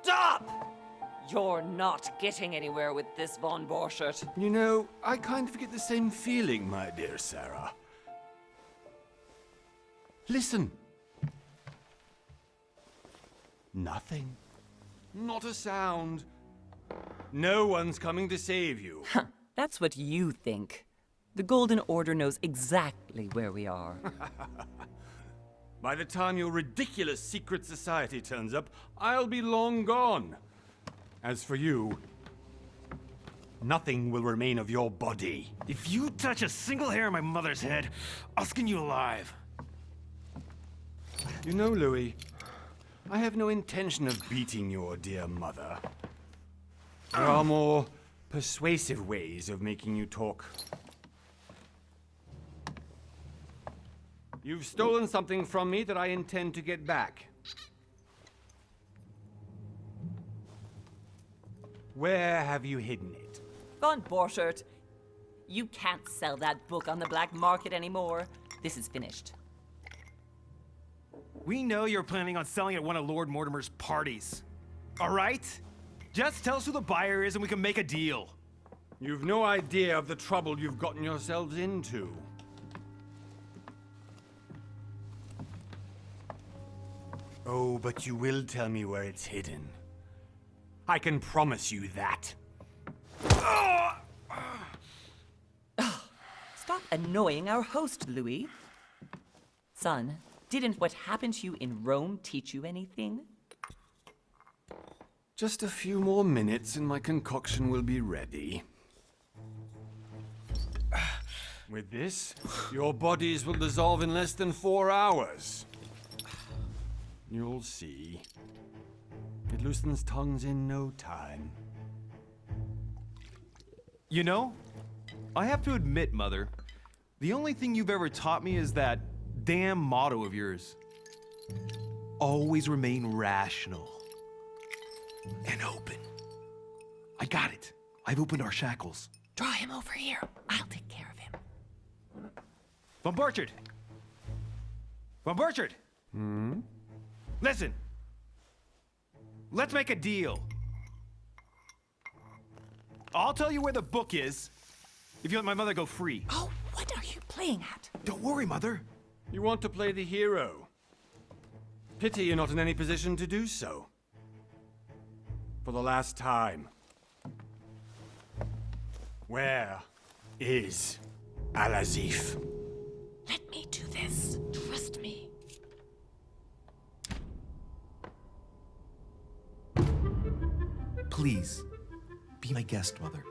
Stop! You're not getting anywhere with this, Von Borchert. You know, I kind of get the same feeling, my dear Sarah. Listen. Nothing. Not a sound. No one's coming to save you. That's what you think. The Golden Order knows exactly where we are. By the time your ridiculous secret society turns up, I'll be long gone. As for you, nothing will remain of your body. If you touch a single hair on my mother's head, I'll skin you alive. You know, Louis, I have no intention of beating your dear mother. There are more persuasive ways of making you talk. You've stolen something from me that I intend to get back. Where have you hidden it? Von Borchert, you can't sell that book on the black market anymore. This is finished. We know you're planning on selling at one of Lord Mortimer's parties. All right? Just tell us who the buyer is and we can make a deal. You've no idea of the trouble you've gotten yourselves into. Oh, but you will tell me where it's hidden. I can promise you that. Stop annoying our host, Louis. Son, didn't what happened to you in Rome teach you anything? Just a few more minutes and my concoction will be ready. With this, your bodies will dissolve in less than 4 hours. You'll see. It loosens tongues in no time. You know, I have to admit, Mother, the only thing you've ever taught me is that damn motto of yours. Always remain rational. And open. I got it. I've opened our shackles. Draw him over here. I'll take care of him. Von Borchert! Von Borchert! Listen. Let's make a deal. I'll tell you where the book is if you let my mother go free. Oh, what are you playing at? Don't worry, Mother. You want to play the hero. Pity you're not in any position to do so. For the last time. Where is Al-Azif? Let me do this. Trust me. Please, be my guest, Mother.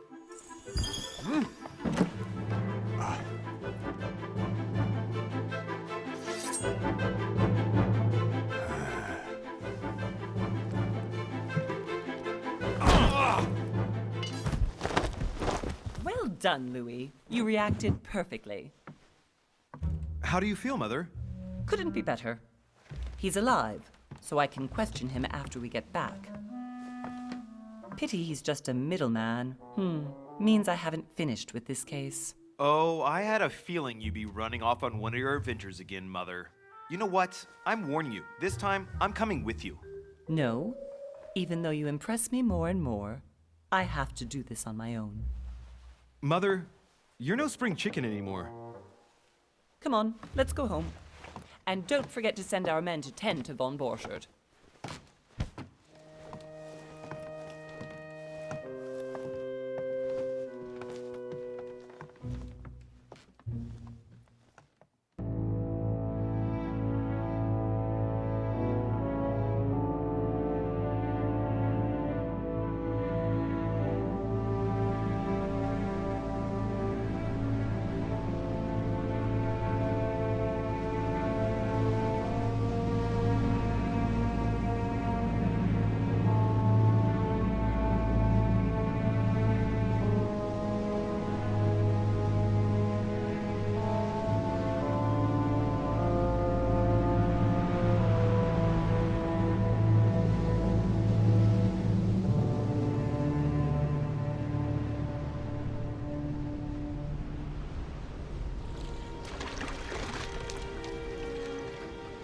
Well done, Louis. You reacted perfectly. How do you feel, Mother? Couldn't be better. He's alive, so I can question him after we get back. Pity he's just a middleman. Means I haven't finished with this case. Oh, I had a feeling you'd be running off on one of your adventures again, Mother. You know what? I'm warning you. This time, I'm coming with you. No, even though you impress me more and more, I have to do this on my own. Mother, you're no spring chicken anymore. Come on, let's go home. And don't forget to send our men to tend to Von Borchert.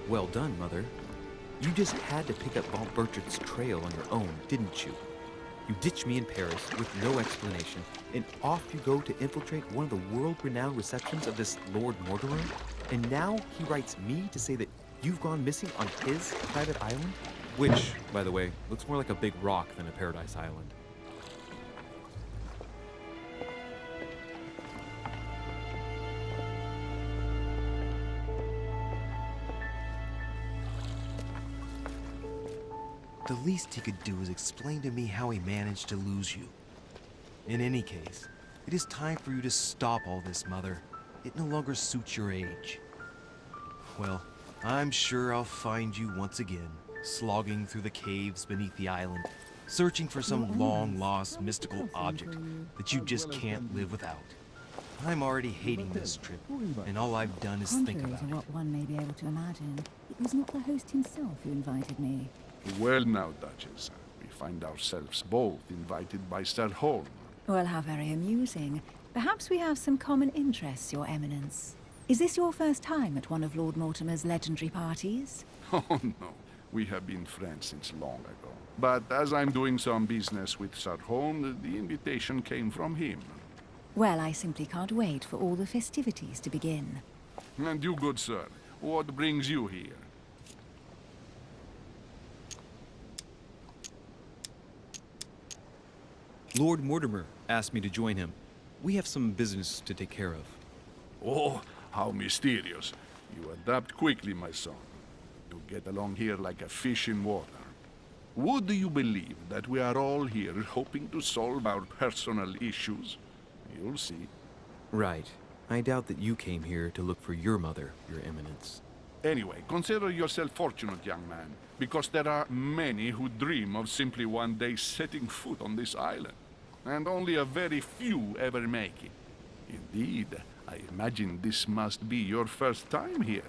Well done, Mother. You just had to pick up Von Bertrand's trail on your own, didn't you? You ditched me in Paris with no explanation, and off you go to infiltrate one of the world-renowned receptions of this Lord Mortimer? And now he writes me to say that you've gone missing on his private island? Which, by the way, looks more like a big rock than a paradise island. The least he could do is explain to me how he managed to lose you. In any case, it is time for you to stop all this, Mother. It no longer suits your age. Well, I'm sure I'll find you once again, slogging through the caves beneath the island, searching for some long-lost mystical object that you just can't live without. I'm already hating this trip, and all I've done is think Contrary about to it. what one may be able to imagine, it was not the host himself who invited me. Well now, Duchess, we find ourselves both invited by Sir Holm. Well, how very amusing. Perhaps we have some common interests, Your Eminence. Is this your first time at one of Lord Mortimer's legendary parties? Oh no, we have been friends since long ago. But as I'm doing some business with Sir Holm, the invitation came from him. Well, I simply can't wait for all the festivities to begin. And you, good sir, what brings you here? Lord Mortimer asked me to join him. We have some business to take care of. Oh, how mysterious. You adapt quickly, my son. You get along here like a fish in water. Would you believe that we are all here hoping to solve our personal issues? You'll see. Right. I doubt that you came here to look for your mother, Your Eminence. Anyway, consider yourself fortunate, young man, because there are many who dream of simply one day setting foot on this island, and only a very few ever make it. Indeed, I imagine this must be your first time here.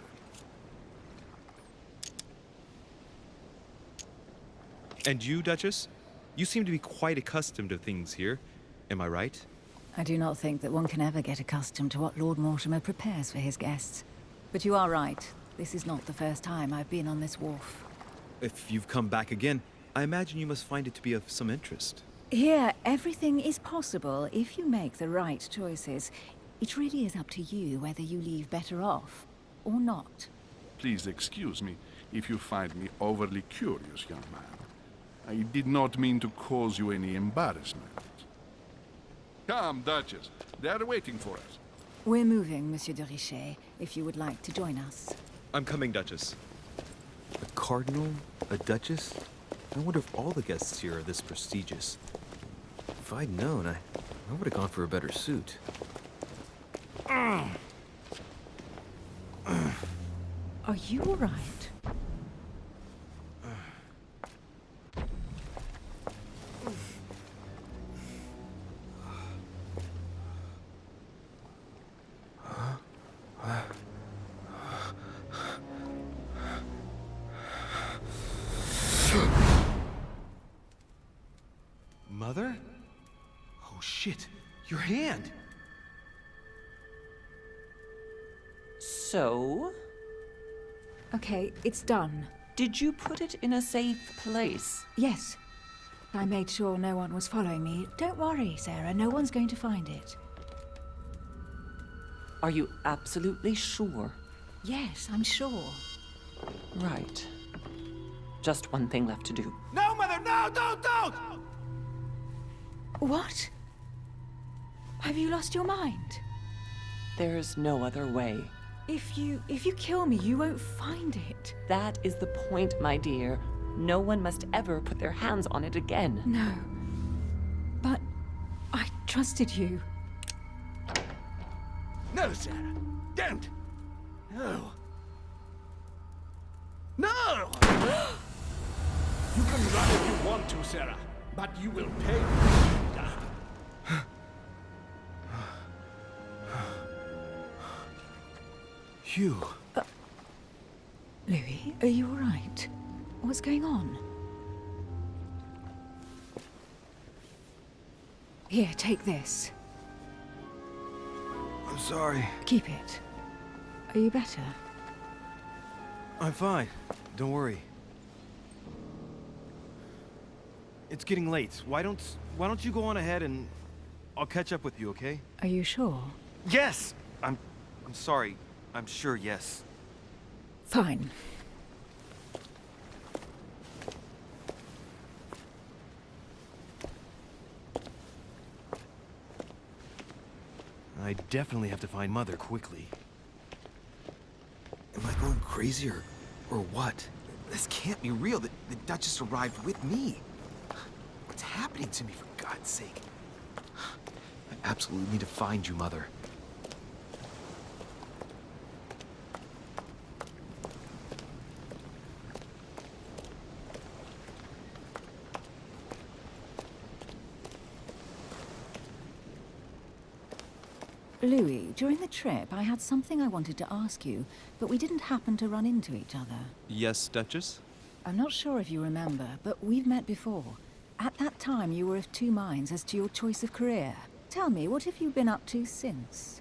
And you, Duchess? You seem to be quite accustomed to things here. Am I right? I do not think that one can ever get accustomed to what Lord Mortimer prepares for his guests. But you are right. This is not the first time I've been on this wharf. If you've come back again, I imagine you must find it to be of some interest. Here, everything is possible if you make the right choices. It really is up to you whether you leave better off or not. Please excuse me if you find me overly curious, young man. I did not mean to cause you any embarrassment. Come, Duchess. They are waiting for us. We're moving, Monsieur de Richet, if you would like to join us. I'm coming, Duchess. A cardinal? A duchess? I wonder if all the guests here are this prestigious. If I'd known, I would have gone for a better suit. Are you all right? Mother? Oh shit, your hand! So, Okay, it's done. did you put it in a safe place? Yes. I made sure no one was following me. Don't worry, Sarah. No one's going to find it. Are you absolutely sure? Yes, I'm sure. Right. Just one thing left to do. No, Mother, no, don't! What? Have you lost your mind? There's no other way. If you kill me, you won't find it. That is the point, my dear. No one must ever put their hands on it again. No. But I trusted you. No, Sarah. Don't. No. No! You can run if you want to, Sarah, but you will pay. Hugh. Louis, are you all right? What's going on? Here, take this. I'm sorry. Keep it. Are you better? I'm fine. Don't worry. it's getting late. Why don't you go on ahead and I'll catch up with you, okay? Are you sure? Yes! I'm sorry. I'm sure, yes. Fine. I definitely have to find Mother quickly. Am I going crazy or what? This can't be real. The Duchess arrived with me. What's happening to me, for God's sake? I absolutely need to find you, Mother. Louis, during the trip, I had something I wanted to ask you, but we didn't happen to run into each other. Yes, Duchess? I'm not sure if you remember, but we've met before. At that time, you were of two minds as to your choice of career. Tell me, what have you been up to since?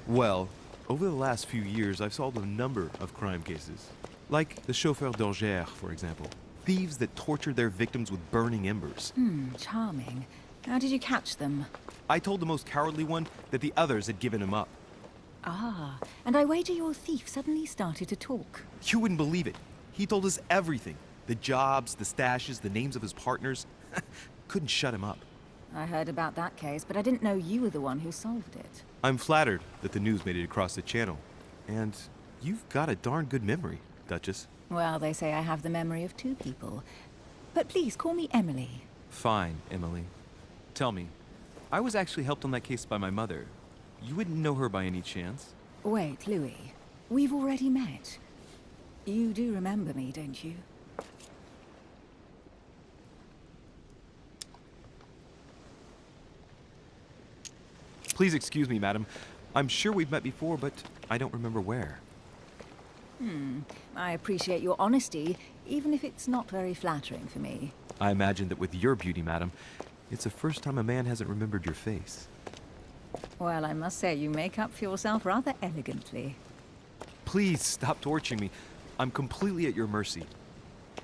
Well, over the last few years, I've solved a number of crime cases. Like the chauffeur d'Angers, for example. Thieves that tortured their victims with burning embers. Charming. How did you catch them? I told the most cowardly one that the others had given him up. Ah, and I wager your thief suddenly started to talk. You wouldn't believe it. He told us everything. The jobs, the stashes, the names of his partners. Couldn't shut him up. I heard about that case, but I didn't know you were the one who solved it. I'm flattered that the news made it across the channel. And you've got a darn good memory, Duchess. Well, they say I have the memory of two people. But please, call me Emily. Fine, Emily. Tell me, I was actually helped on that case by my mother. You wouldn't know her by any chance? Wait, Louis. We've already met. You do remember me, don't you? Please excuse me, madam. I'm sure we've met before, but I don't remember where. I appreciate your honesty, even if it's not very flattering for me. I imagine that with your beauty, madam, it's the first time a man hasn't remembered your face. Well, I must say you make up for yourself rather elegantly. Please stop torturing me. I'm completely at your mercy.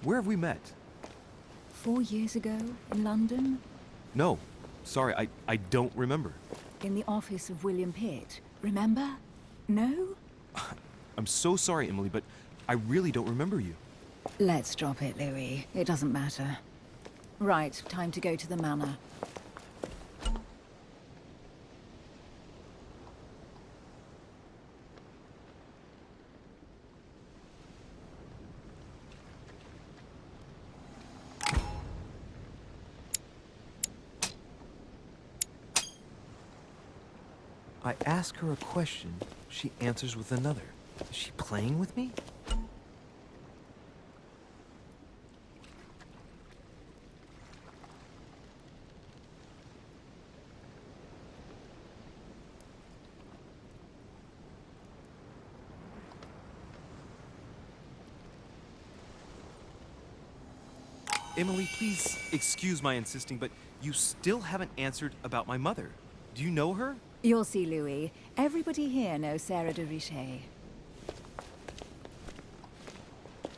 Where have we met? 4 years ago, in London? No. Sorry, I don't remember. In the office of William Pitt. Remember? No? I'm so sorry, Emily, but I really don't remember you. Let's drop it, Louis. It doesn't matter. Right, time to go to the manor. I ask her a question, she answers with another. Is she playing with me? Emily, please excuse my insisting, but you still haven't answered about my mother. Do you know her? You'll see, Louis. Everybody here knows Sarah de Richet.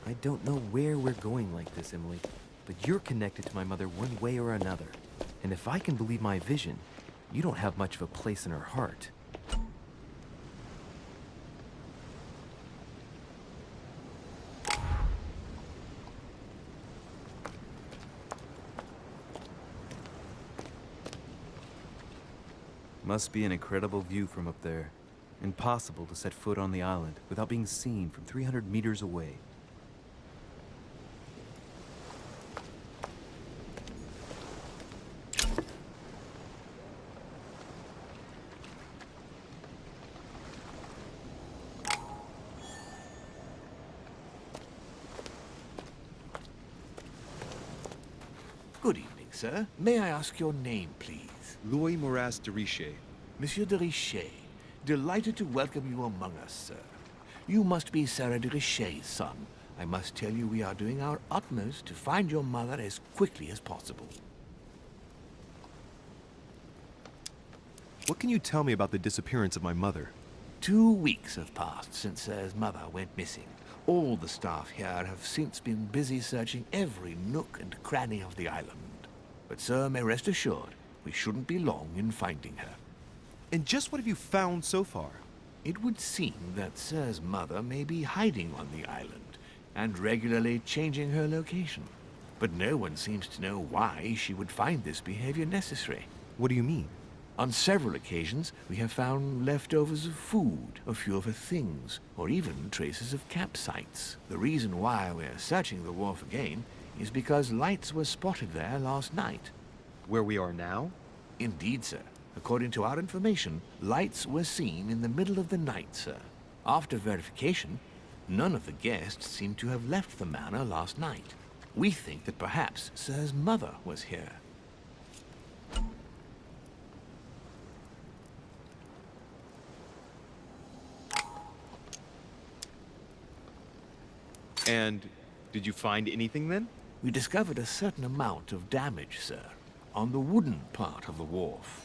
I don't know where we're going like this, Emily, but you're connected to my mother one way or another. And if I can believe my vision, you don't have much of a place in her heart. Must be an incredible view from up there. Impossible to set foot on the island without being seen from 300 meters away. sir. May I ask your name, please? Louis Moras de Richer. Monsieur de Richer. Delighted to welcome you among us, sir. You must be Sarah de Richer's son. I must tell you we are doing our utmost to find your mother as quickly as possible. What can you tell me about the disappearance of my mother? 2 weeks have passed since Sir's mother went missing. All the staff here have since been busy searching every nook and cranny of the island. But Sir may rest assured, we shouldn't be long in finding her. And just what have you found so far? It would seem that Sir's mother may be hiding on the island and regularly changing her location. But no one seems to know why she would find this behavior necessary. What do you mean? On several occasions, we have found leftovers of food, a few of her things, or even traces of campsites. The reason why we're searching the wharf again is because lights were spotted there last night. Where we are now? Indeed, sir. According to our information, lights were seen in the middle of the night, sir. After verification, none of the guests seem to have left the manor last night. We think that perhaps Sir's mother was here. And did you find anything then? We discovered a certain amount of damage, sir, on the wooden part of the wharf.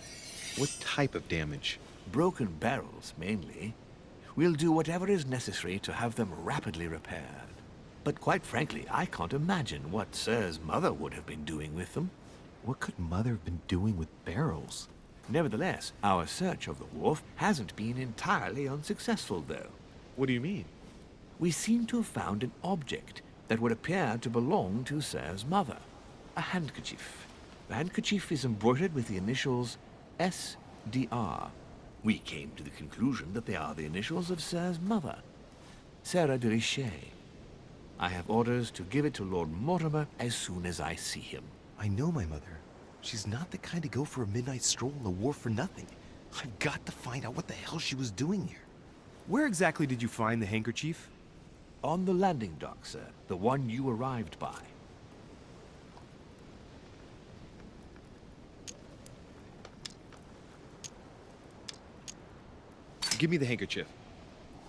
What type of damage? Broken barrels, mainly. We'll do whatever is necessary to have them rapidly repaired. But quite frankly, I can't imagine what Sir's mother would have been doing with them. What could Mother have been doing with barrels? Nevertheless, our search of the wharf hasn't been entirely unsuccessful, though. What do you mean? We seem to have found an object that would appear to belong to Sir's mother. A handkerchief. The handkerchief is embroidered with the initials SDR. We came to the conclusion that they are the initials of Sir's mother, Sarah de Richer. I have orders to give it to Lord Mortimer as soon as I see him. I know my mother. She's not the kind to go for a midnight stroll on the wharf for nothing. I've got to find out what the hell she was doing here. Where exactly did you find the handkerchief? On the landing dock, sir. The one you arrived by. Give me the handkerchief.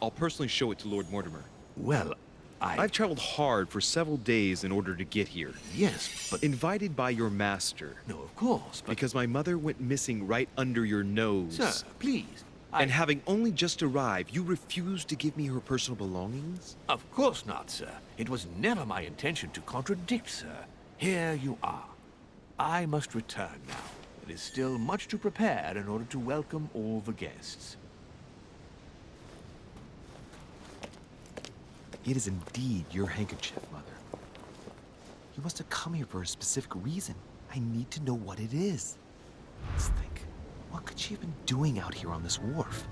I'll personally show it to Lord Mortimer. Well, I've traveled hard for several days in order to get here. Yes, but... Invited by your master. No, of course, but... Because my mother went missing right under your nose. Sir, please. And having only just arrived, you refused to give me her personal belongings? Of course not, sir. It was never my intention to contradict, sir. Here you are. I must return now. It is still much to prepare in order to welcome all the guests. It is indeed your handkerchief, Mother. You must have come here for a specific reason. I need to know what it is. Let's think. What could she have been doing out here on this wharf?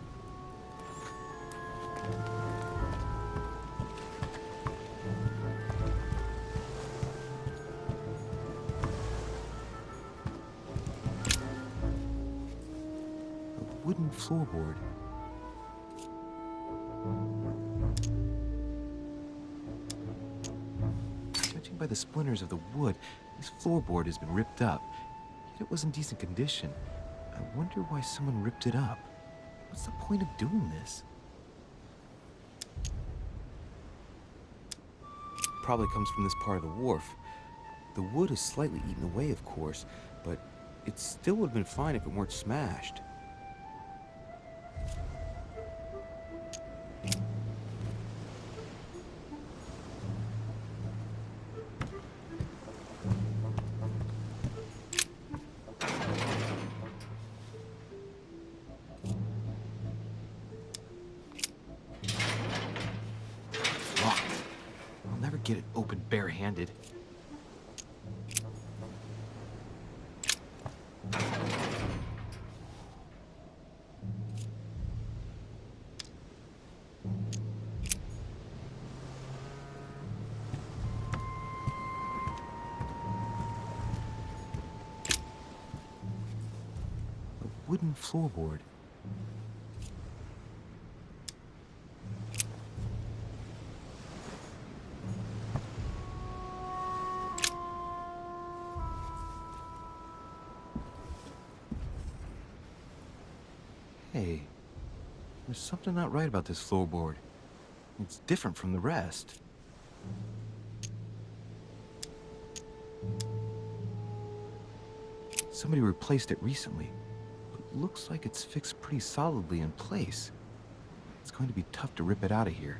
A wooden floorboard. Judging by the splinters of the wood, this floorboard has been ripped up. Yet it was in decent condition. I wonder why someone ripped it up. What's the point of doing this? Probably comes from this part of the wharf. The wood is slightly eaten away, of course, but it still would have been fine if it weren't smashed. Get it open barehanded. A wooden floorboard. There's something not right about this floorboard. It's different from the rest. Somebody replaced it recently. It looks like it's fixed pretty solidly in place. It's going to be tough to rip it out of here.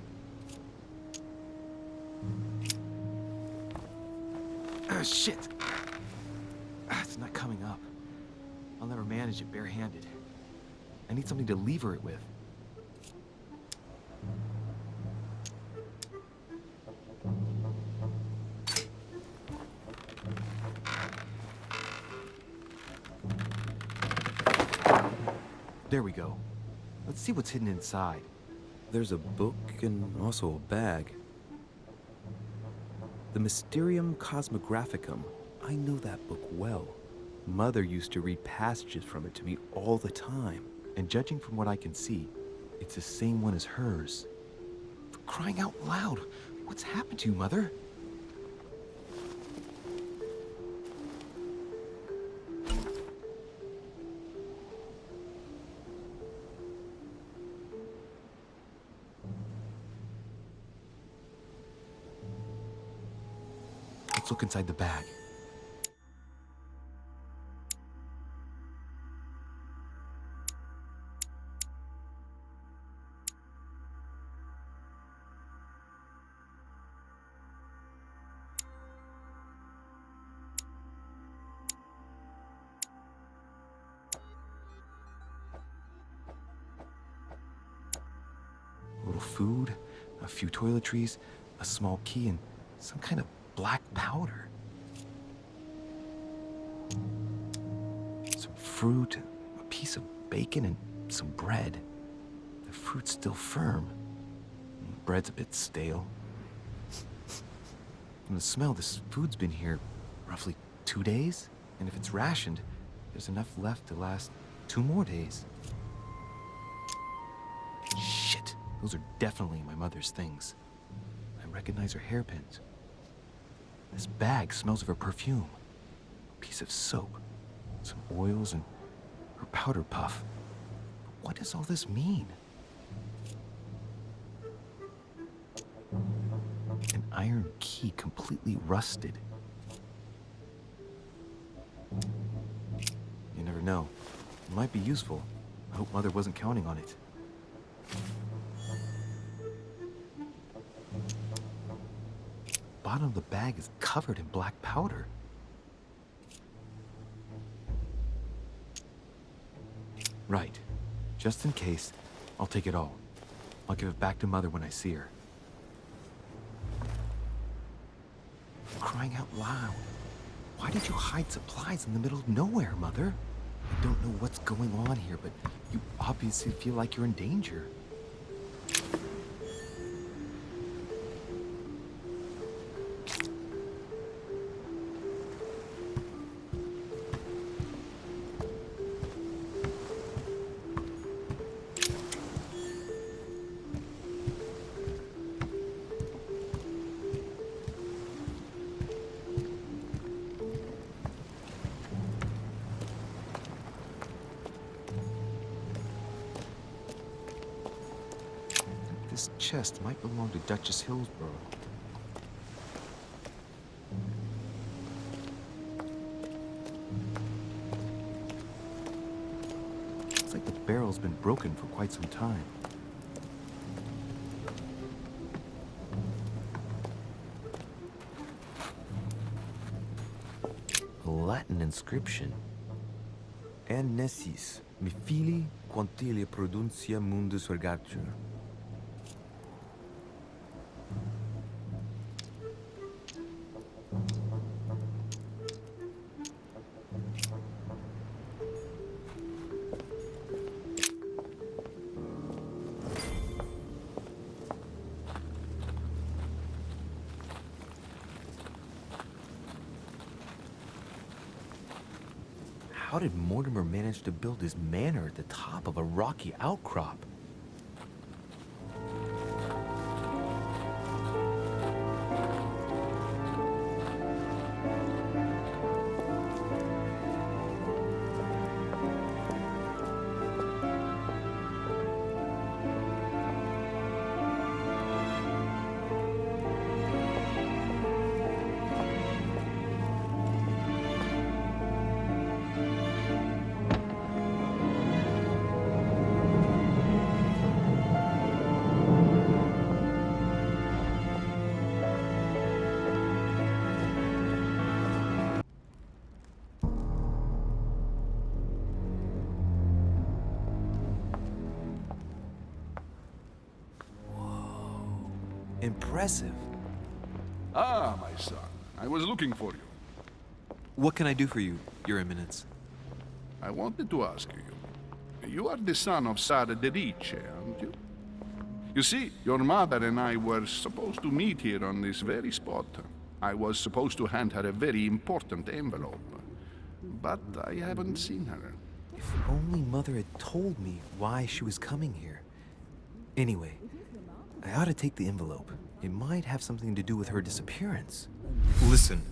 Ah, shit! It's not coming up. I'll never manage it barehanded. I need something to lever it with. There we go. Let's see what's hidden inside. There's a book and also a bag. The Mysterium Cosmographicum. I know that book well. Mother used to read passages from it to me all the time. And judging from what I can see, it's the same one as hers. For crying out loud, what's happened to you, Mother? Let's look inside the bag. A little food, a few toiletries, a small key, and some kind of black powder. Some fruit, a piece of bacon, and some bread. The fruit's still firm. The bread's a bit stale. From the smell, this food's been here roughly 2 days. And if it's rationed, there's enough left to last 2 more days. Shit, those are definitely my mother's things. I recognize her hairpins. This bag smells of her perfume. A piece of soap, some oils, and her powder puff. What does all this mean? An iron key completely rusted. You never know. It might be useful. I hope Mother wasn't counting on it. The bottom of the bag is covered in black powder. Right. Just in case, I'll take it all. I'll give it back to Mother when I see her. Crying out loud. Why did you hide supplies in the middle of nowhere, Mother? I don't know what's going on here, but you obviously feel like you're in danger. This chest might belong to Duchess Hillsborough. Looks like the barrel's been broken for quite some time. A Latin inscription. En nessis, mi fili quantilia produncia mundus vergatur. How did Mortimer manage to build his manor at the top of a rocky outcrop? Impressive. Ah, my son. I was looking for you. What can I do for you, Your Eminence? I wanted to ask you. You are the son of Sara de Riche, aren't you? You see, your mother and I were supposed to meet here on this very spot. I was supposed to hand her a very important envelope. But I haven't seen her. If only Mother had told me why she was coming here. Anyway, I ought to take the envelope. It might have something to do with her disappearance. Listen,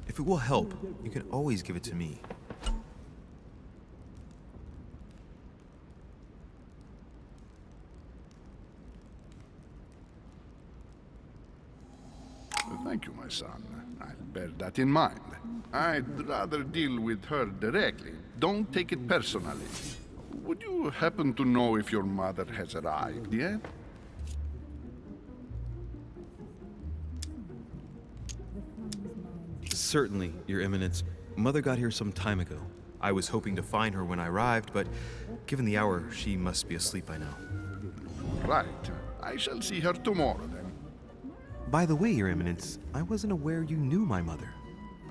if it will help, you can always give it to me. Thank you, my son. I'll bear that in mind. I'd rather deal with her directly. Don't take it personally. Would you happen to know if your mother has arrived yet? Certainly, Your Eminence. Mother got here some time ago. I was hoping to find her when I arrived, but given the hour, she must be asleep by now. Right. I shall see her tomorrow, then. By the way, Your Eminence, I wasn't aware you knew my mother.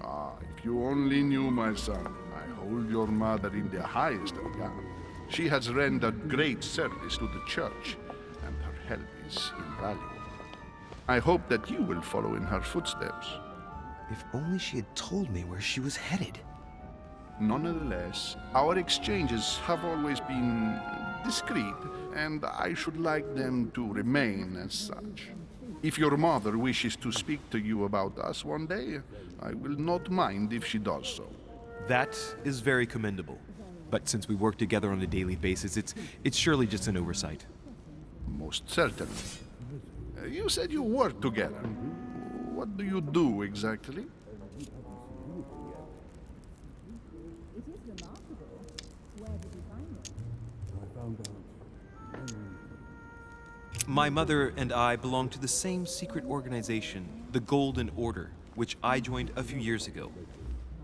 Ah, if you only knew, my son. I hold your mother in the highest regard. She has rendered great service to the church, and her help is invaluable. I hope that you will follow in her footsteps. If only she had told me where she was headed. Nonetheless, our exchanges have always been discreet, and I should like them to remain as such. If your mother wishes to speak to you about us one day, I will not mind if she does so. That is very commendable. But since we work together on a daily basis, it's surely just an oversight. Most certainly. You said you work together. What do you do exactly? My mother and I belong to the same secret organization, the Golden Order, which I joined a few years ago.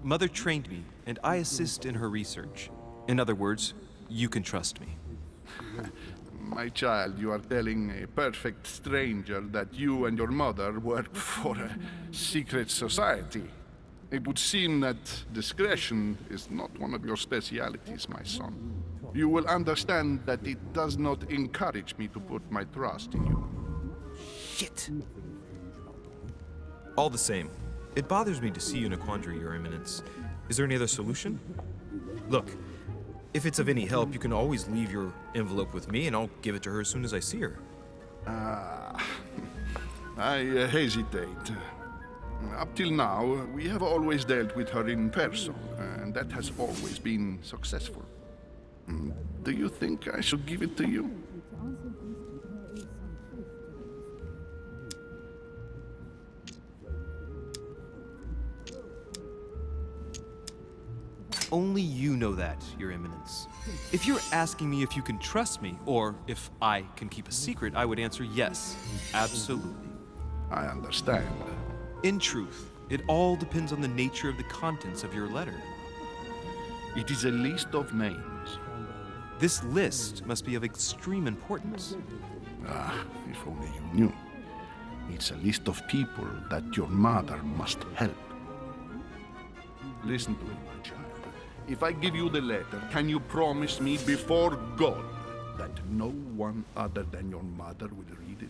Mother trained me, and I assist in her research. In other words, you can trust me. My child, you are telling a perfect stranger that you and your mother work for a secret society. It would seem that discretion is not one of your specialities, my son. You will understand that it does not encourage me to put my trust in you. Shit! All the same, it bothers me to see you in a quandary, Your Eminence. Is there any other solution? Look, if it's of any help, you can always leave your envelope with me and I'll give it to her as soon as I see her. I hesitate. Up till now, we have always dealt with her in person, and that has always been successful. Do you think I should give it to you? Only you know that, Your Eminence. If you're asking me if you can trust me, or if I can keep a secret, I would answer yes, absolutely. I understand. In truth, it all depends on the nature of the contents of your letter. It is a list of names. This list must be of extreme importance. Ah, if only you knew. It's a list of people that your mother must help. Listen to me, my child. If I give you the letter, can you promise me before God that no one other than your mother will read it?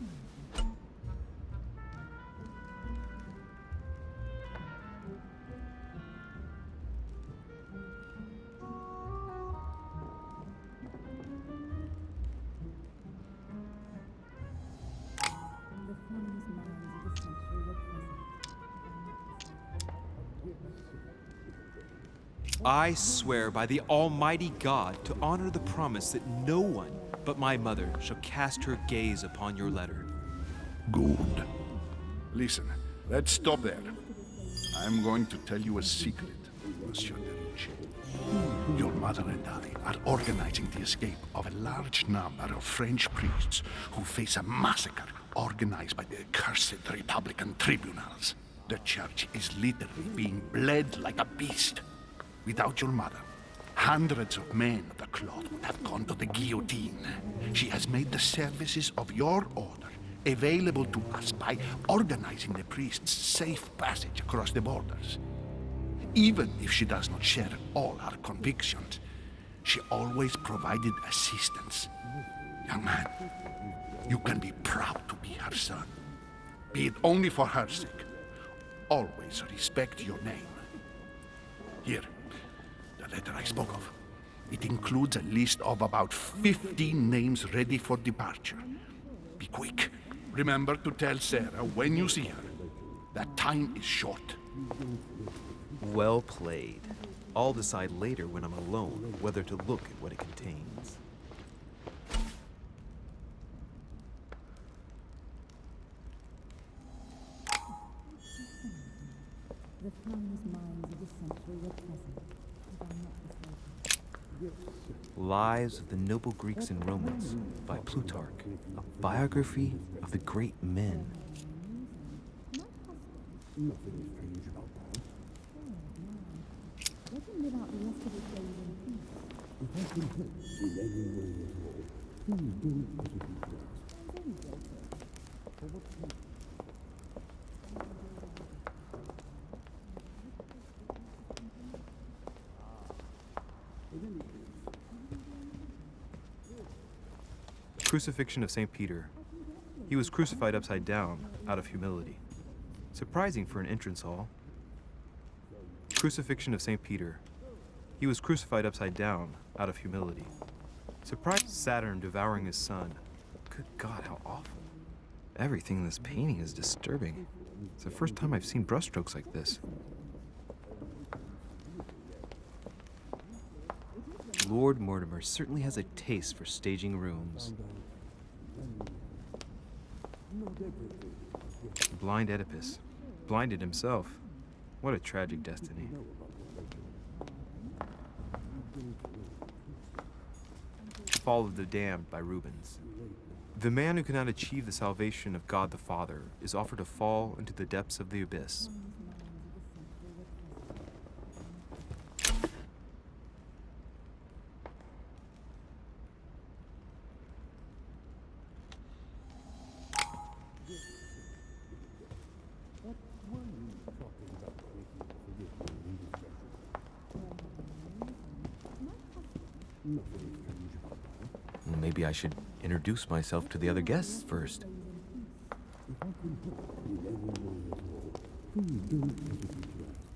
I swear by the Almighty God to honor the promise that no one but my mother shall cast her gaze upon your letter. Good. Listen, let's stop there. I'm going to tell you a secret, Monsieur de Riche. Your mother and I are organizing the escape of a large number of French priests who face a massacre organized by the accursed Republican tribunals. The church is literally being bled like a beast. Without your mother, hundreds of men of the cloth would have gone to the guillotine. She has made the services of your order available to us by organizing the priest's safe passage across the borders. Even if she does not share all our convictions, she always provided assistance. Young man, you can be proud to be her son. Be it only for her sake. Always respect your name. Here, the letter I spoke of. It includes a list of about 15 names ready for departure. Be quick. Remember to tell Sarah when you see her that time is short. Well played. I'll decide later when I'm alone whether to look at what it contains. The flawless minds of the century were present, if I'm not mistaken. Lives of the Noble Greeks and Romans by Plutarch, a biography of the great men. Let him live out the rest of his days in peace. Crucifixion of St. Peter. He was crucified upside down, out of humility. Surprising for an entrance hall. Crucifixion of St. Peter. He was crucified upside down, out of humility. Surprised Saturn devouring his son. Good God, how awful. Everything in this painting is disturbing. It's the first time I've seen brushstrokes like this. Lord Mortimer certainly has a taste for staging rooms. Blind Oedipus. Blinded himself. What a tragic destiny. Fall of the Damned by Rubens. The man who cannot achieve the salvation of God the Father is offered to fall into the depths of the abyss. Maybe I should introduce myself to the other guests first.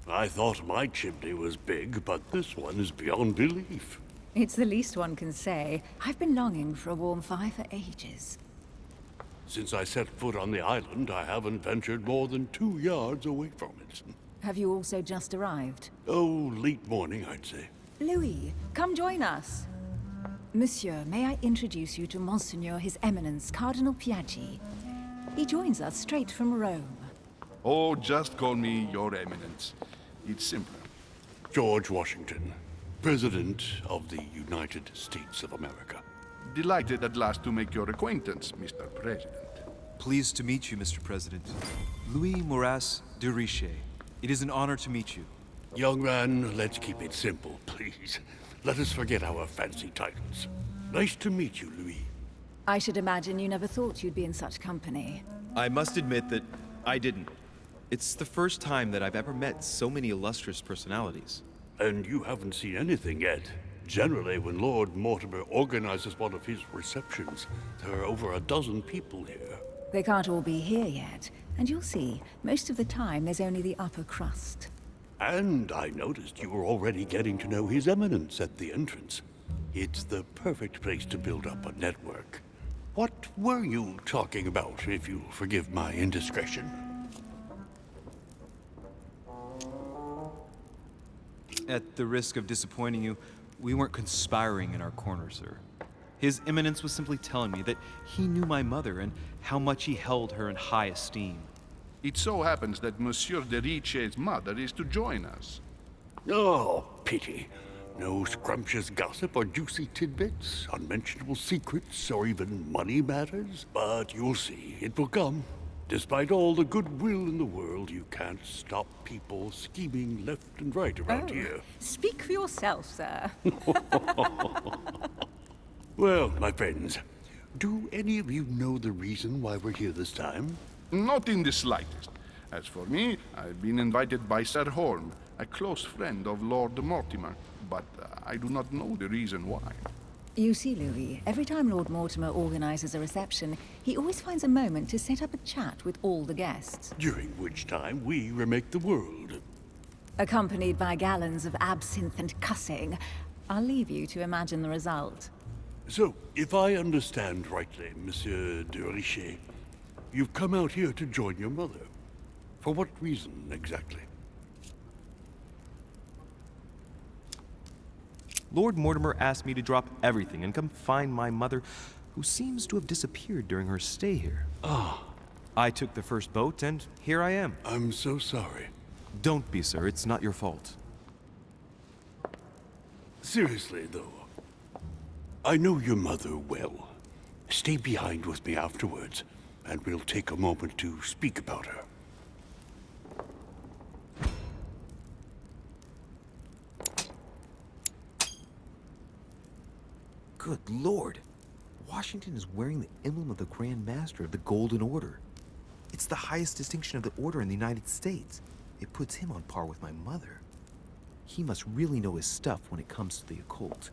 I thought my chimney was big, but this one is beyond belief. It's the least one can say. I've been longing for a warm fire for ages. Since I set foot on the island, I haven't ventured more than 2 yards away from it. Have you also just arrived? Oh, late morning, I'd say. Louis, come join us. Monsieur, may I introduce you to Monseigneur His Eminence, Cardinal Piaggi. He joins us straight from Rome. Oh, just call me Your Eminence. It's simpler. George Washington, President of the United States of America. Delighted at last to make your acquaintance, Mr. President. Pleased to meet you, Mr. President. Louis Moras de Richet. It is an honor to meet you. Young man, let's keep it simple, please. Let us forget our fancy titles. Nice to meet you, Louis. I should imagine you never thought you'd be in such company. I must admit that I didn't. It's the first time that I've ever met so many illustrious personalities. And you haven't seen anything yet. Generally, when Lord Mortimer organizes one of his receptions, there are over a dozen people here. They can't all be here yet, and you'll see, most of the time there's only the upper crust. And I noticed you were already getting to know His Eminence at the entrance. It's the perfect place to build up a network. What were you talking about, if you'll forgive my indiscretion? At the risk of disappointing you, we weren't conspiring in our corner, sir. His Eminence was simply telling me that he knew my mother and how much he held her in high esteem. It so happens that Monsieur de Richet's mother is to join us. Oh, pity. No scrumptious gossip or juicy tidbits, unmentionable secrets, or even money matters. But you'll see, it will come. Despite all the goodwill in the world, you can't stop people scheming left and right around here. Speak for yourself, sir. Well, my friends, Do any of you know the reason why we're here this time? Not in the slightest. As for me, I've been invited by Sir Holm, a close friend of Lord Mortimer, but I do not know the reason why. You see, Louis, every time Lord Mortimer organizes a reception, he always finds a moment to set up a chat with all the guests. During which time we remake the world. Accompanied by gallons of absinthe and cussing. I'll leave you to imagine the result. So, if I understand rightly, Monsieur de Richet, you've come out here to join your mother. For what reason, exactly? Lord Mortimer asked me to drop everything and come find my mother, who seems to have disappeared during her stay here. Ah. I took the first boat, and here I am. I'm so sorry. Don't be, sir. It's not your fault. Seriously, though, I know your mother well. Stay behind with me afterwards, and we'll take a moment to speak about her. Good Lord. Washington is wearing the emblem of the Grand Master of the Golden Order. It's the highest distinction of the Order in the United States. It puts him on par with my mother. He must really know his stuff when it comes to the occult.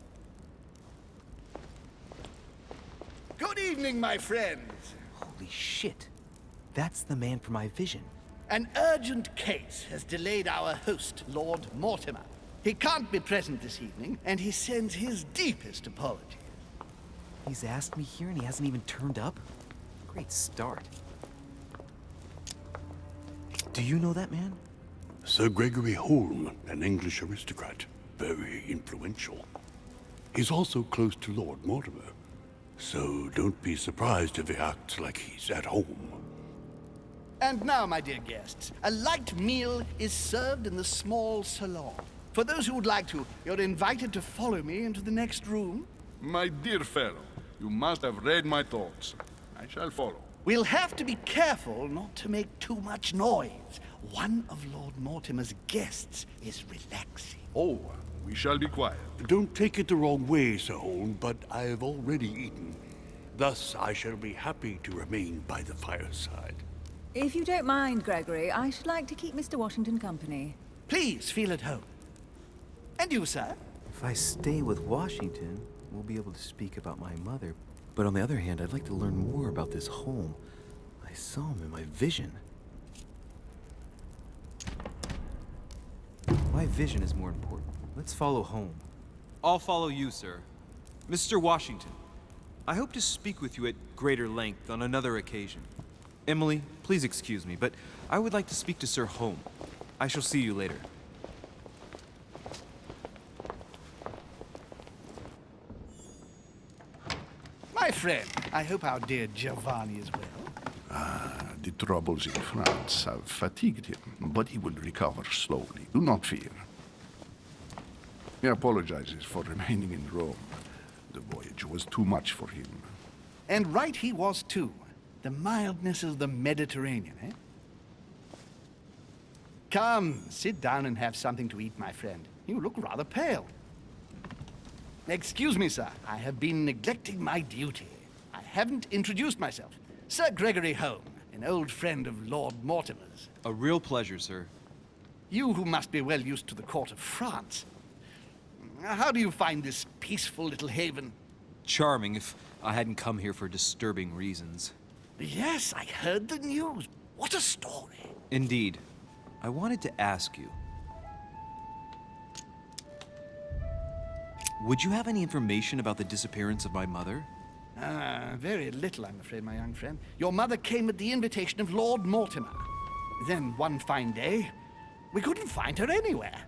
Good evening, my friends. Holy shit. That's the man for my vision. An urgent case has delayed our host, Lord Mortimer. He can't be present this evening, and he sends his deepest apologies. He's asked me here and he hasn't even turned up? Great start. Do you know that man? Sir Gregory Holm, an English aristocrat. Very influential. He's also close to Lord Mortimer. So don't be surprised if he acts like he's at home. And now, my dear guests, a light meal is served in the small salon. For those who would like to, you're invited to follow me into the next room. My dear fellow, you must have read my thoughts. I shall follow. We'll have to be careful not to make too much noise. One of Lord Mortimer's guests is relaxing. Oh, we shall be quiet. Don't take it the wrong way, Sir Holm, but I have already eaten. Thus, I shall be happy to remain by the fireside. If you don't mind, Gregory, I should like to keep Mr. Washington company. Please feel at home. And you, sir? If I stay with Washington, we'll be able to speak about my mother. But on the other hand, I'd like to learn more about this home. I saw him in my vision. My vision is more important. Let's follow home. I'll follow you, sir. Mr. Washington, I hope to speak with you at greater length on another occasion. Emily, please excuse me, but I would like to speak to Sir Holm. I shall see you later. My friend, I hope our dear Giovanni is well. The troubles in France have fatigued him, but he will recover slowly. Do not fear. He apologizes for remaining in Rome. The voyage was too much for him. And right he was, too. The mildness of the Mediterranean, eh? Come, sit down and have something to eat, my friend. You look rather pale. Excuse me, sir. I have been neglecting my duty. I haven't introduced myself. Sir Gregory Holm, an old friend of Lord Mortimer's. A real pleasure, sir. You who must be well used to the court of France. How do you find this peaceful little haven? Charming if I hadn't come here for disturbing reasons. Yes, I heard the news. What a story. Indeed. I wanted to ask you. Would you have any information about the disappearance of my mother? Very little, I'm afraid, my young friend. Your mother came at the invitation of Lord Mortimer. Then, one fine day, we couldn't find her anywhere.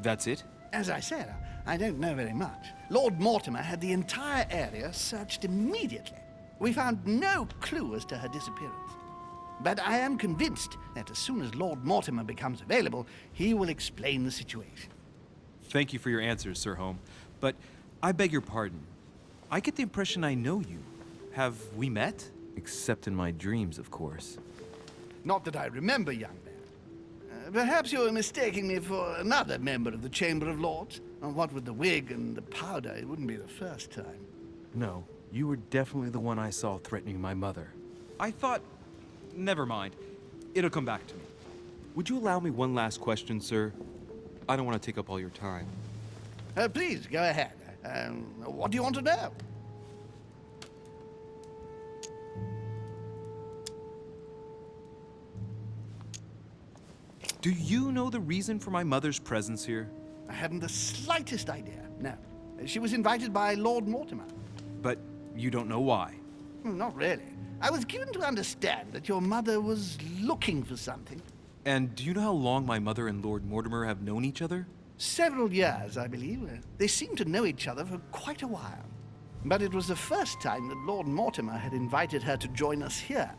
That's it? As I said, I don't know very much. Lord Mortimer had the entire area searched immediately. We found no clue as to her disappearance. But I am convinced that as soon as Lord Mortimer becomes available, he will explain the situation. Thank you for your answers, Sir Holm. But I beg your pardon. I get the impression I know you. Have we met? Except in my dreams, of course. Not that I remember, young man. Perhaps you're mistaking me for another member of the Chamber of Lords. What with the wig and the powder, it wouldn't be the first time. No, You were definitely the one I saw threatening my mother. I thought... Never mind. It'll come back to me. Would you allow me one last question, sir? I don't want to take up all your time. Please, go ahead. What do you want to know? Do you know the reason for my mother's presence here? I haven't the slightest idea, no. She was invited by Lord Mortimer. But you don't know why? Not really. I was given to understand that your mother was looking for something. And do you know how long my mother and Lord Mortimer have known each other? Several years, I believe. They seemed to know each other for quite a while. But it was the first time that Lord Mortimer had invited her to join us here.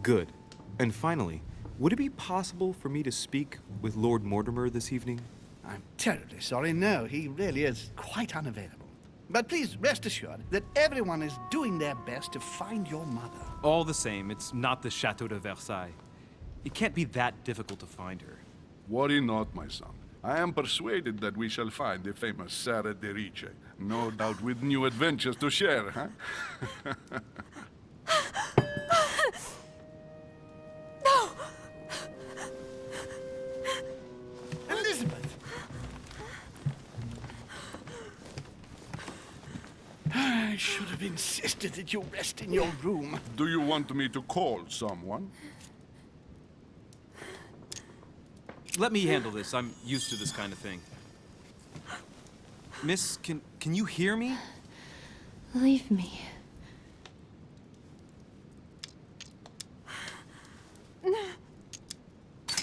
Good. And finally, would it be possible for me to speak with Lord Mortimer this evening? I'm terribly sorry, no, he really is quite unavailable. But please rest assured that everyone is doing their best to find your mother. All the same, it's not the Chateau de Versailles. It can't be that difficult to find her. Worry not, my son. I am persuaded that we shall find the famous Sarah de Riche. No doubt with new adventures to share, huh? Elizabeth! I should have insisted that you rest in your room. Do you want me to call someone? Let me handle this. I'm used to this kind of thing. Miss, can you hear me? Leave me.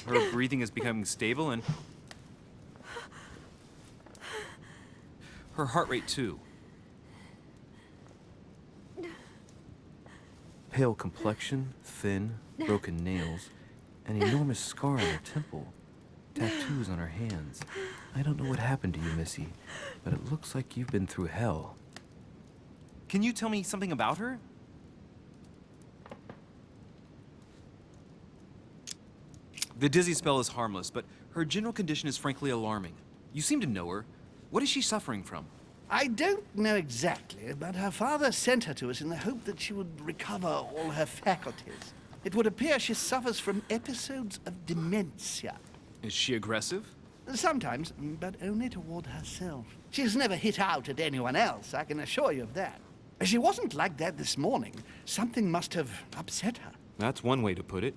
Her breathing is becoming stable and... her heart rate too. Pale complexion, thin, broken nails, an enormous scar on her temple, tattoos on her hands. I don't know what happened to you, Missy, but it looks like you've been through hell. Can you tell me something about her? The dizzy spell is harmless, but her general condition is frankly alarming. You seem to know her. What is she suffering from? I don't know exactly, but her father sent her to us in the hope that she would recover all her faculties. It would appear she suffers from episodes of dementia. Is she aggressive? Sometimes, but only toward herself. She has never hit out at anyone else, I can assure you of that. She wasn't like that this morning. Something must have upset her. That's one way to put it.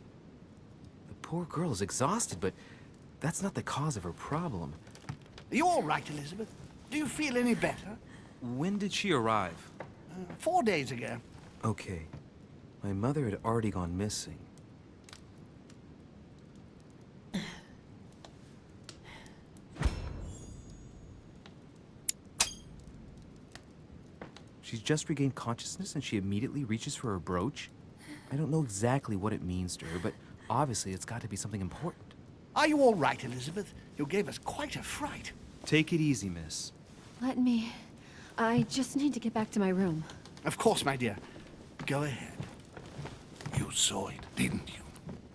The poor girl is exhausted, but that's not the cause of her problem. Are you all right, Elizabeth? Do you feel any better? When did she arrive? 4 days ago. Okay. My mother had already gone missing. She's just regained consciousness and she immediately reaches for her brooch? I don't know exactly what it means to her, but obviously it's got to be something important. Are you all right, Elizabeth? You gave us quite a fright. Take it easy, miss. Let me... I just need to get back to my room. Of course, my dear. Go ahead. You saw it, didn't you?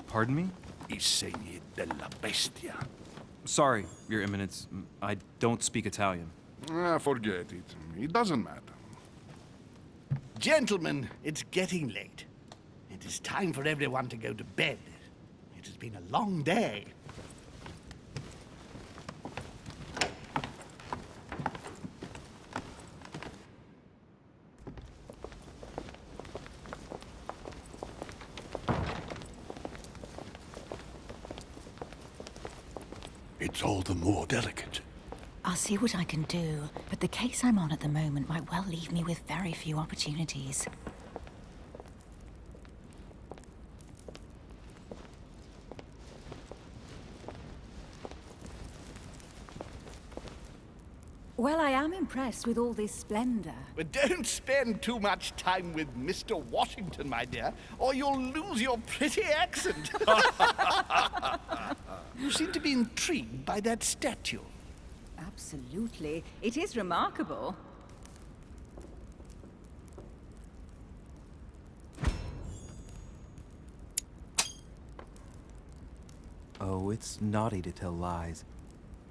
Pardon me? I segni della bestia. Sorry, Your Eminence. I don't speak Italian. Forget it. It doesn't matter. Gentlemen, it's getting late. It is time for everyone to go to bed. It has been a long day. It's all the more delicate. I'll see what I can do, but the case I'm on at the moment might well leave me with very few opportunities. Well, I am impressed with all this splendor. But don't spend too much time with Mr. Washington, my dear, or you'll lose your pretty accent. You seem to be intrigued by that statue. Absolutely. It is remarkable. Oh, it's naughty to tell lies.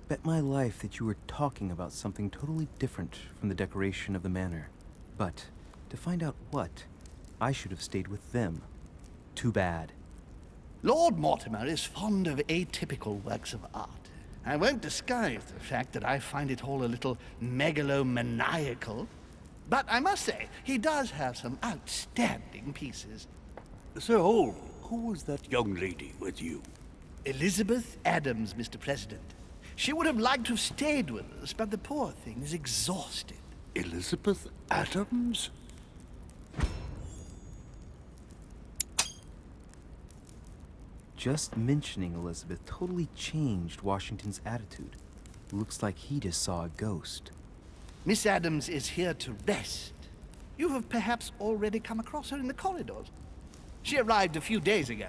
Bet my life that you were talking about something totally different from the decoration of the manor. But To find out what? I should have stayed with them. Too bad. Lord Mortimer is fond of atypical works of art. I won't disguise the fact that I find it all a little megalomaniacal. But I must say, he does have some outstanding pieces. Sir Holm, who was that young lady with you? Elizabeth Adams, Mr. President. She would have liked to have stayed with us, but the poor thing is exhausted. Elizabeth Adams? Just mentioning Elizabeth totally changed Washington's attitude. Looks like he just saw a ghost. Miss Adams is here to rest. You have perhaps already come across her in the corridors. She arrived a few days ago.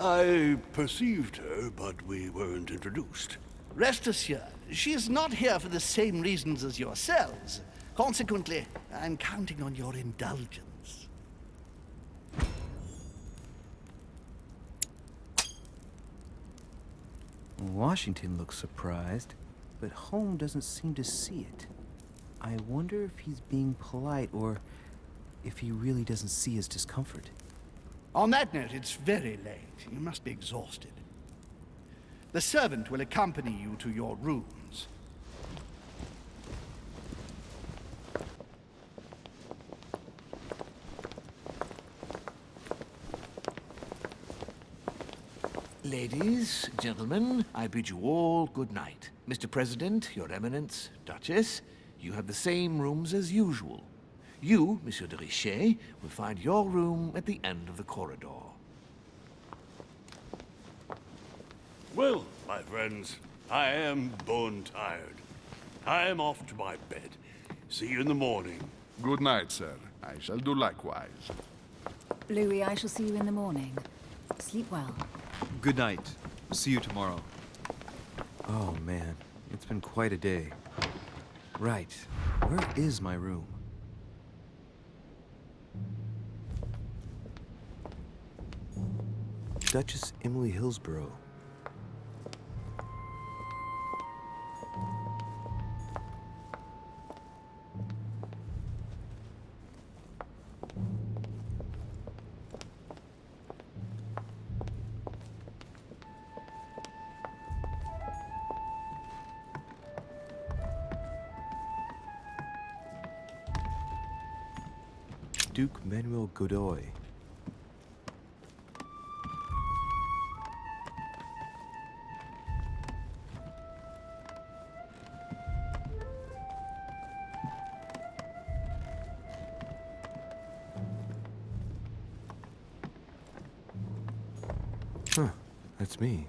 I perceived her, but we weren't introduced. Rest assured, she is not here for the same reasons as yourselves. Consequently, I'm counting on your indulgence. Washington looks surprised, but Holmes doesn't seem to see it. I wonder if he's being polite or if he really doesn't see his discomfort. On that note, it's very late. You must be exhausted. The servant will accompany you to your rooms. Ladies, gentlemen, I bid you all good night. Mr. President, Your Eminence, Duchess, you have the same rooms as usual. You, Monsieur de Richet, will find your room at the end of the corridor. Well, my friends, I am bone tired. I am off to my bed. See you in the morning. Good night, sir. I shall do likewise. Louis, I shall see you in the morning. Sleep well. Good night. See you tomorrow. Oh man, it's been quite a day. Right, where is my room? Duchess Emily Hillsborough. Duke Manuel Godoy. Huh, that's me.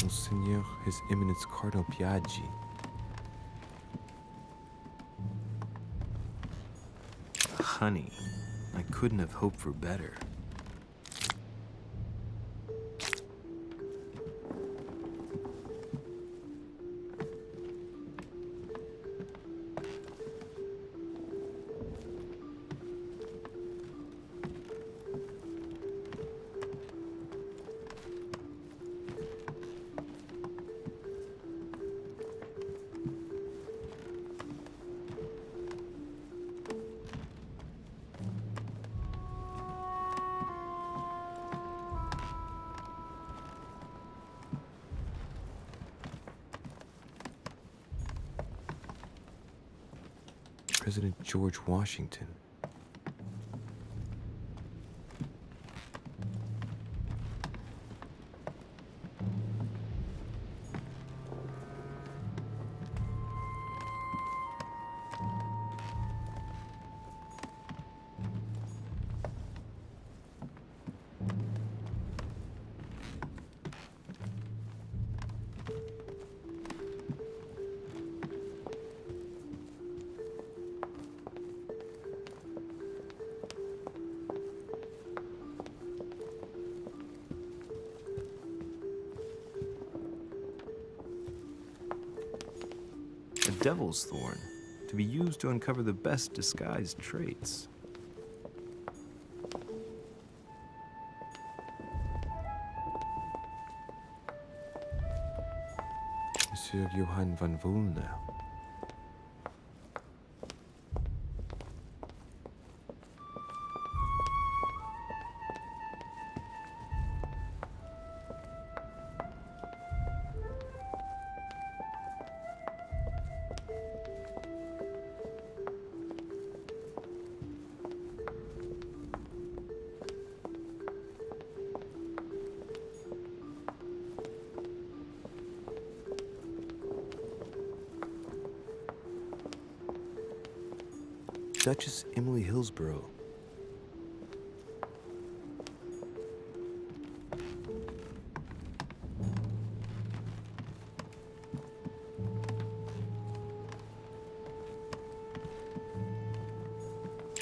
Monseigneur, His Eminence Cardinal Piaggi. Honey, I couldn't have hoped for better. President George Washington. A devil's thorn, to be used to uncover the best disguised traits. Monsieur Johann von Wulner. Duchess Emily Hillsborough.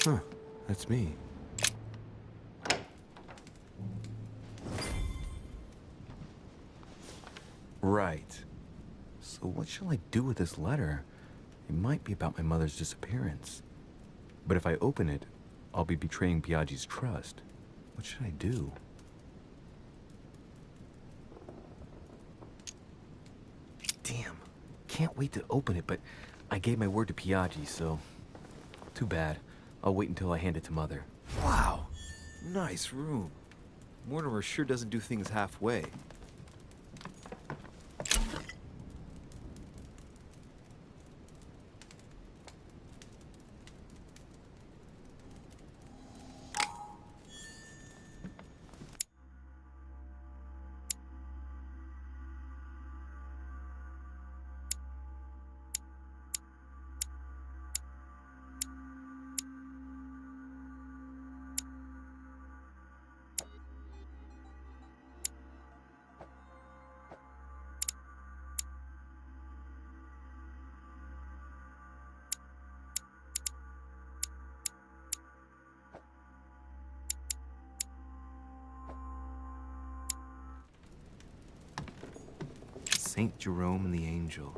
Huh, that's me. Right. So what shall I do with this letter? It might be about my mother's disappearance. But if I open it, I'll be betraying Biaggi's trust. What should I do? Damn. Can't wait to open it, but I gave my word to Biaggi, so... Too bad. I'll wait until I hand it to Mother. Wow. Nice room. Mortimer sure doesn't do things halfway. Saint Jerome and the Angel.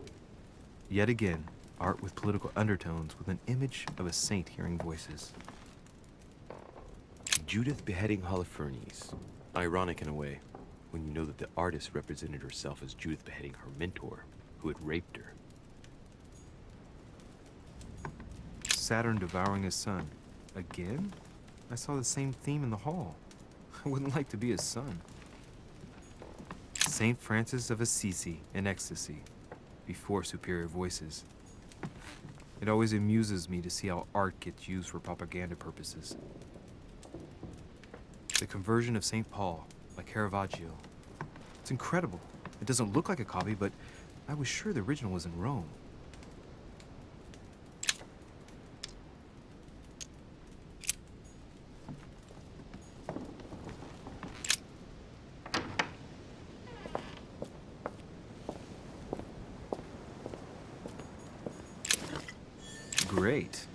Yet again, art with political undertones with an image of a saint hearing voices. Judith beheading Holofernes. Ironic in a way, when you know that the artist represented herself as Judith beheading her mentor, who had raped her. Saturn devouring his son. Again? I saw the same theme in the hall. I wouldn't like to be his son. Saint Francis of Assisi in ecstasy, before superior voices. It always amuses me to see how art gets used for propaganda purposes. The conversion of St. Paul by Caravaggio. It's incredible. It doesn't look like a copy, but I was sure the original was in Rome. Great.